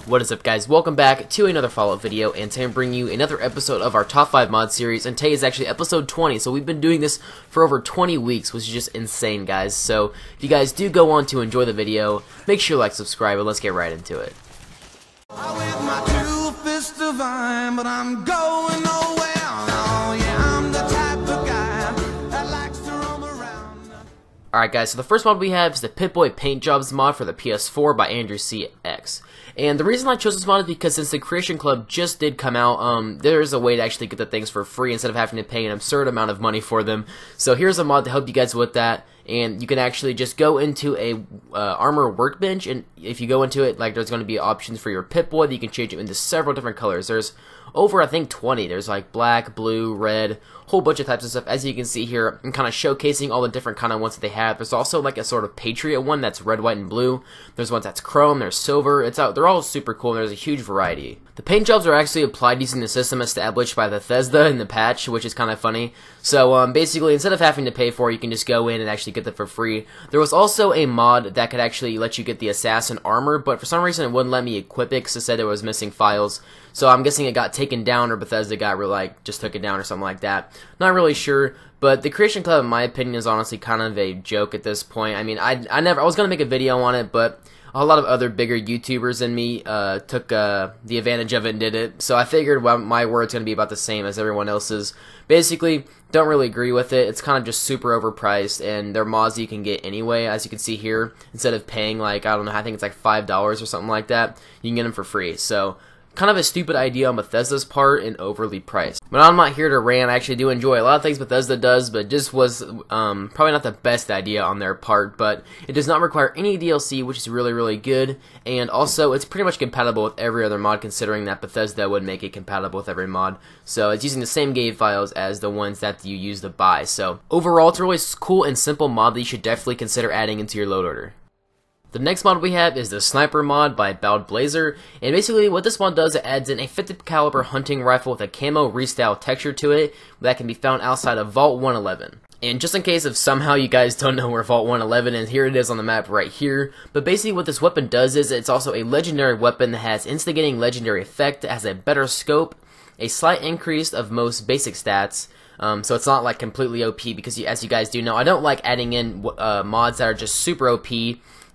What is up, guys? Welcome back to another follow-up video, and today I'm bringing you another episode of our top 5 mod series, and today is actually episode 20, so we've been doing this for over 20 weeks, which is just insane, guys. So if you guys do go on to enjoy the video, make sure you like, subscribe, and let's get right into it. Alright guys, so the first mod we have is the Pipboy Paintjobs mod for the PS4 by Andrew CX. And the reason I chose this mod is because since the Creation Club just did come out, there's a way to actually get the things for free instead of having to pay an absurd amount of money for them. So here's a mod to help you guys with that, and you can actually just go into a armor workbench, and if you go into it, like, there's going to be options for your Pip-Boy that you can change it into several different colors. There's over, I think, 20. There's like black, blue, red, whole bunch of types of stuff. As you can see here, I'm kind of showcasing all the different kind of ones that they have. There's also like a sort of Patriot one that's red, white, and blue. There's ones that's chrome, there's silver. It's out. They're all super cool, and there's a huge variety. The paint jobs are actually applied using the system established by Bethesda in the patch, which is kind of funny. So basically, instead of having to pay for it, you can just go in and actually get them for free. There was also a mod that could actually let you get the assassin armor, but for some reason it wouldn't let me equip it because it said it was missing files. So I'm guessing it got taken down, or Bethesda got just took it down or something like that. Not really sure, but the Creation Club, in my opinion, is honestly kind of a joke at this point. I mean, I was gonna make a video on it, but a lot of other bigger YouTubers than me took the advantage of it and did it. So I figured, well, my word's going to be about the same as everyone else's. Basically, don't really agree with it. It's kind of just super overpriced, and they're mods that you can get anyway. As you can see here, instead of paying, like, I don't know, I think it's like $5 or something like that, you can get them for free. So kind of a stupid idea on Bethesda's part and overly priced. But I'm not here to rant. I actually do enjoy a lot of things Bethesda does, but just was probably not the best idea on their part. But it does not require any DLC, which is really, really good. And also, it's pretty much compatible with every other mod, considering that Bethesda would make it compatible with every mod. So it's using the same game files as the ones that you use to buy. So overall, it's a really cool and simple mod that you should definitely consider adding into your load order. The next mod we have is the Sniper mod by Bowed Blazer, and basically what this mod does, it adds in a 50 caliber hunting rifle with a camo restyle texture to it that can be found outside of Vault 111. And just in case if somehow you guys don't know where Vault 111 is, here it is on the map right here. But basically what this weapon does is it's also a legendary weapon that has instigating legendary effect, it has a better scope, a slight increase of most basic stats. So it's not like completely OP, because as you guys do know, I don't like adding in mods that are just super OP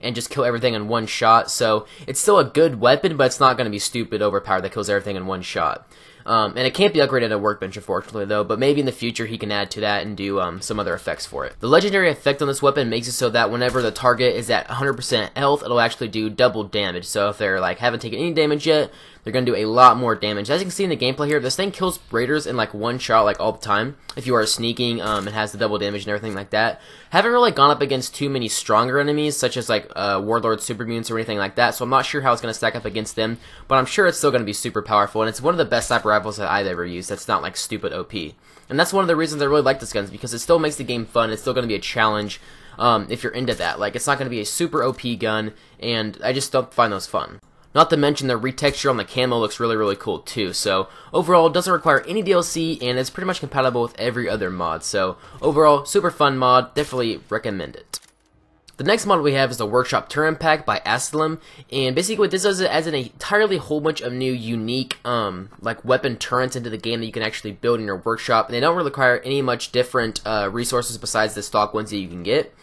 and just kill everything in one shot. So it's still a good weapon, but it's not going to be stupid overpowered that kills everything in one shot. And it can't be upgraded at a workbench, unfortunately, though, but maybe in the future he can add to that and do some other effects for it. The legendary effect on this weapon makes it so that whenever the target is at 100% health, it'll actually do double damage. So if they're like haven't taken any damage yet, they're going to do a lot more damage. As you can see in the gameplay here, this thing kills raiders in like one shot, like all the time. If you are sneaking, it has the double damage and everything like that. Haven't really gone up against too many stronger enemies, such as like Warlord Super Mutants or anything like that, so I'm not sure how it's going to stack up against them, but I'm sure it's still going to be super powerful, and it's one of the best sniper rifles that I've ever used that's not like stupid OP. And that's one of the reasons I really like this gun, is because it still makes the game fun. It's still going to be a challenge if you're into that. Like, it's not going to be a super OP gun, and I just don't find those fun. Not to mention the retexture on the camo looks really, really cool too. So overall, it doesn't require any DLC, and it's pretty much compatible with every other mod. So overall, super fun mod. Definitely recommend it. The next mod we have is the Workshop Turret Pack by Asylum, and basically what this does is it adds an entirely whole bunch of new unique like weapon turrets into the game that you can actually build in your workshop, and they don't really require any much different resources besides the stock ones that you can get.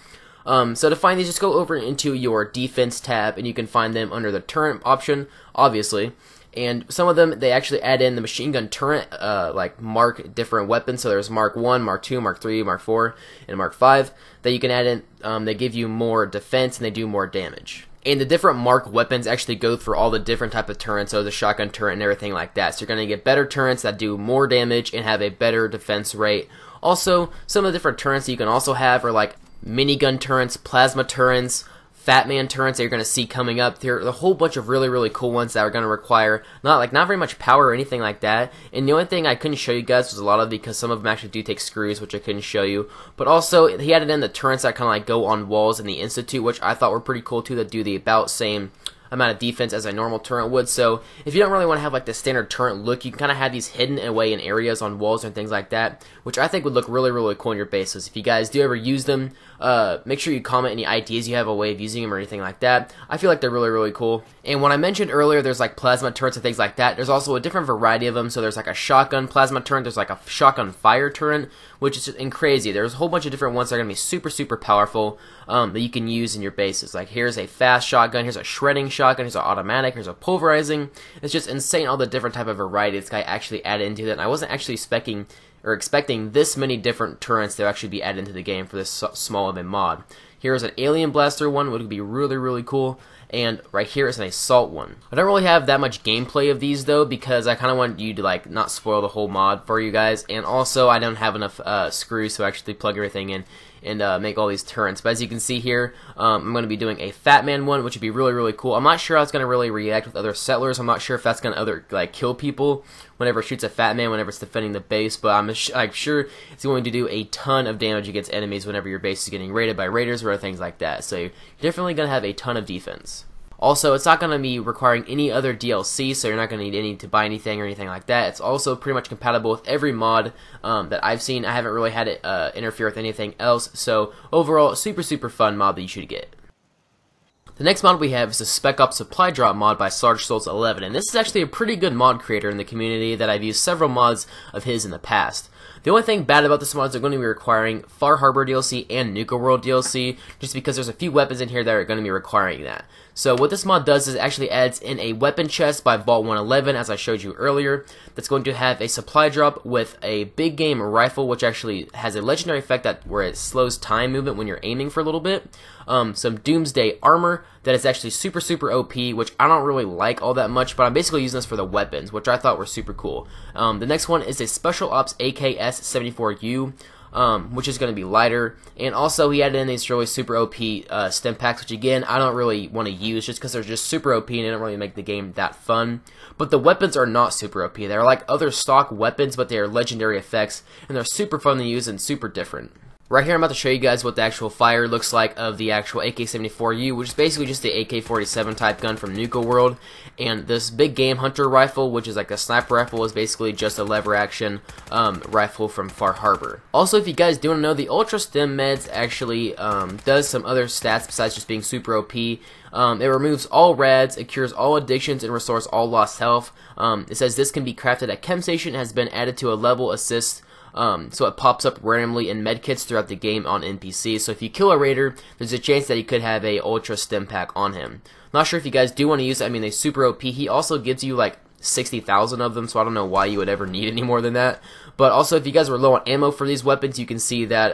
So to find these, just go over into your defense tab, and you can find them under the turret option, obviously. And some of them, they actually add in the machine gun turret, like mark different weapons. So there's Mark 1, Mark 2, Mark 3, Mark 4, and Mark 5 that you can add in. They give you more defense and they do more damage. And the different Mark weapons actually go through all the different type of turrets, so the shotgun turret and everything like that. So you're going to get better turrets that do more damage and have a better defense rate. Also, some of the different turrets that you can also have are like minigun turrets, plasma turrets, Fat Man turrets that you're going to see coming up. There are a whole bunch of really, really cool ones that are going to require not very much power or anything like that. And the only thing I couldn't show you guys was a lot of, because some of them actually do take screws, which I couldn't show you. But also, he added in the turrets that kind of like go on walls in the Institute, which I thought were pretty cool too, that do the about same amount of defense as a normal turret would. So if you don't really want to have like the standard turret look, you can kind of have these hidden away in areas on walls and things like that, which I think would look really, really cool in your bases. If you guys do ever use them, make sure you comment any ideas you have a way of using them or anything like that. I feel like they're really, really cool. And when I mentioned earlier there's like plasma turrets and things like that, there's also a different variety of them. So there's like a shotgun plasma turret, there's like a shotgun fire turret, which is crazy. There's a whole bunch of different ones that are going to be super, super powerful that you can use in your bases. Like here's a fast shotgun, here's a shredding shotgun, here's an automatic, here's a pulverizing. It's just insane all the different type of variety this guy actually added into that. And I wasn't actually expecting this many different turrets to actually be added into the game for this small of a mod. Here's an alien blaster one, which would be really, really cool. And right here is an assault one. I don't really have that much gameplay of these though, because I kind of want you to like not spoil the whole mod for you guys, and also I don't have enough screws to actually plug everything in and make all these turrets. But as you can see here, I'm going to be doing a Fat Man one, which would be really, really cool. I'm not sure how it's going to really react with other settlers. I'm not sure if that's going to kill people whenever it shoots a Fat Man whenever it's defending the base, but I'm sure it's going to do a ton of damage against enemies whenever your base is getting raided by raiders or things like that. So you're definitely going to have a ton of defense. Also, it's not going to be requiring any other DLC, so you're not going to need to buy anything or anything like that. It's also pretty much compatible with every mod that I've seen. I haven't really had it interfere with anything else, so overall, super, super fun mod that you should get. The next mod we have is the Spec Ops Supply Drop mod by Sarge Souls 11, and this is actually a pretty good mod creator in the community that I've used several mods of his in the past. The only thing bad about this mod is they're going to be requiring Far Harbor DLC and Nuka World DLC, just because there's a few weapons in here that are going to be requiring that. So what this mod does is it actually adds in a weapon chest by Vault 111, as I showed you earlier, that's going to have a supply drop with a big game rifle, which actually has a legendary effect where it slows time movement when you're aiming for a little bit. Some Doomsday armor that is actually super, super OP, which I don't really like all that much, but I'm basically using this for the weapons, which I thought were super cool. The next one is a Special Ops AKS-74U, which is going to be lighter, and also he added in these really super OP stim packs, which again I don't really want to use just because they're just super OP and they don't really make the game that fun. But the weapons are not super OP. They're like other stock weapons, but they are legendary effects, and they're super fun to use and super different. Right here I'm about to show you guys what the actual fire looks like of the actual AK-74U, which is basically just the AK-47 type gun from Nuka World, and this big game hunter rifle, which is like a sniper rifle, is basically just a lever action rifle from Far Harbor. Also, if you guys do want to know, the Ultra Stim Meds actually does some other stats besides just being super OP. It removes all rads, it cures all addictions, and restores all lost health. It says this can be crafted at Chem Station, has been added to a level assist, so it pops up randomly in medkits throughout the game on NPCs. So if you kill a raider, there's a chance that he could have a Ultra Stim Pack on him. Not sure if you guys do want to use it. I mean, they super OP. He also gives you like 60,000 of them, so I don't know why you would ever need any more than that. But also, if you guys were low on ammo for these weapons, you can see that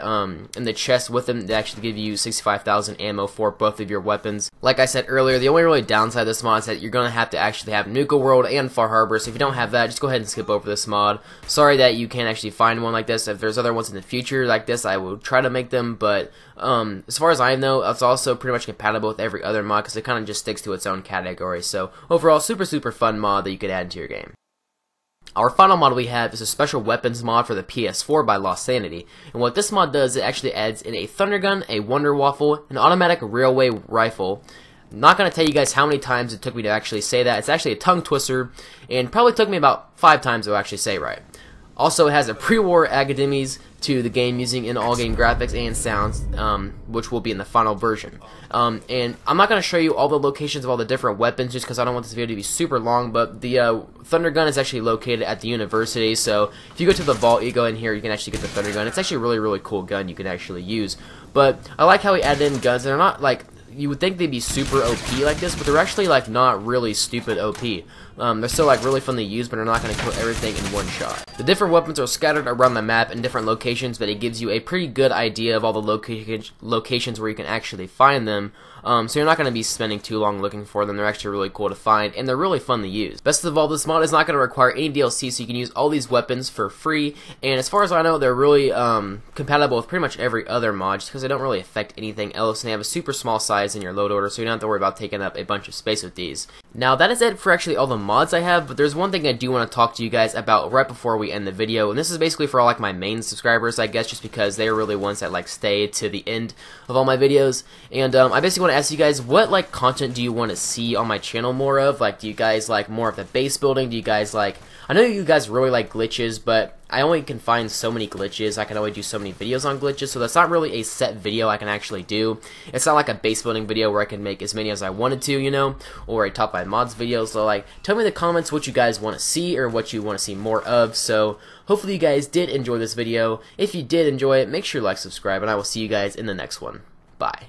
in the chest with them, they actually give you 65,000 ammo for both of your weapons. Like I said earlier, the only really downside of this mod is that you're going to have to actually have Nuka World and Far Harbor, so if you don't have that, just go ahead and skip over this mod. Sorry that you can't actually find one like this. If there's other ones in the future like this, I will try to make them, but as far as I know, it's also pretty much compatible with every other mod, because it kind of just sticks to its own category. So overall, super, super fun mod that you could add into your game. Our final mod we have is a special weapons mod for the PS4 by Lost Sanity, and what this mod does, it actually adds in a thunder gun, a wonder waffle, an automatic railway rifle. I'm not going to tell you guys how many times it took me to actually say that. It's actually a tongue twister, and probably took me about 5 times to actually say right. Also, it has a pre-war academies to the game using in all game graphics and sounds, which will be in the final version. And I'm not going to show you all the locations of all the different weapons just because I don't want this video to be super long, but the thunder gun is actually located at the university, so if you go to the vault, you go in here, you can actually get the thunder gun. It's actually a really, really cool gun you can actually use. But I like how he added in guns that are not like, you would think they'd be super OP like this, but they're actually like not really stupid OP. They're still like really fun to use, but they're not going to kill everything in one shot. The different weapons are scattered around the map in different locations, but it gives you a pretty good idea of all the locations where you can actually find them. So you're not going to be spending too long looking for them. They're actually really cool to find, and they're really fun to use. Best of all, this mod is not going to require any DLC, so you can use all these weapons for free. And as far as I know, they're really compatible with pretty much every other mod, just because they don't really affect anything else, and they have a super small size in your load order, so you don't have to worry about taking up a bunch of space with these. Now that is it for actually all the mods I have, but there's one thing I do want to talk to you guys about right before we end the video, and this is basically for all like my main subscribers, I guess, just because they're really ones that like stay to the end of all my videos. And I basically want to ask you guys, what like content do you want to see on my channel more of? Like, do you guys like more of the base building? Do you guys like, I know you guys really like glitches, but I only can find so many glitches. I can only do so many videos on glitches, so that's not really a set video I can actually do. It's not like a base building video where I can make as many as I wanted to, you know, or a top 5 mods video. So like, tell me in the comments what you guys want to see or what you want to see more of. So hopefully you guys did enjoy this video. If you did enjoy it, make sure you like, subscribe, and I will see you guys in the next one. Bye.